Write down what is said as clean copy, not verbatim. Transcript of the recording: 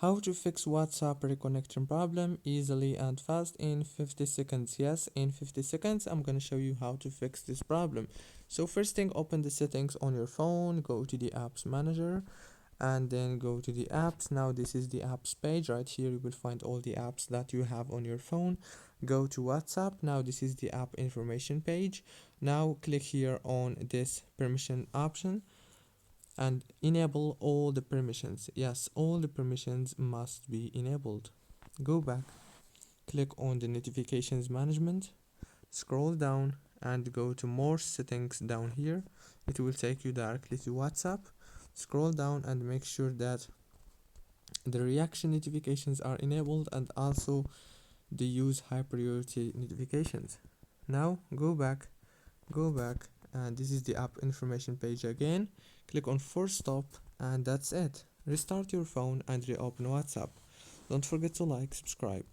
How to fix WhatsApp reconnecting problem easily and fast in 50 seconds. Yes, in 50 seconds, I'm gonna show you how to fix this problem. So first thing, open the settings on your phone, go to the apps manager, and then go to the apps. Now this is the apps page. Right here you will find all the apps that you have on your phone. Go to WhatsApp. Now this is the app information page. Now click here on this permission option and enable all the permissions. Yes, all the permissions must be enabled. Go back, click on the notifications management, scroll down and go to more settings down here. It will take you directly to WhatsApp. Scroll down and make sure that the reaction notifications are enabled and also the use high priority notifications. Now go back, and this is the app information page again. Click on force stop, and that's it. Restart your phone and reopen WhatsApp. Don't forget to like, subscribe.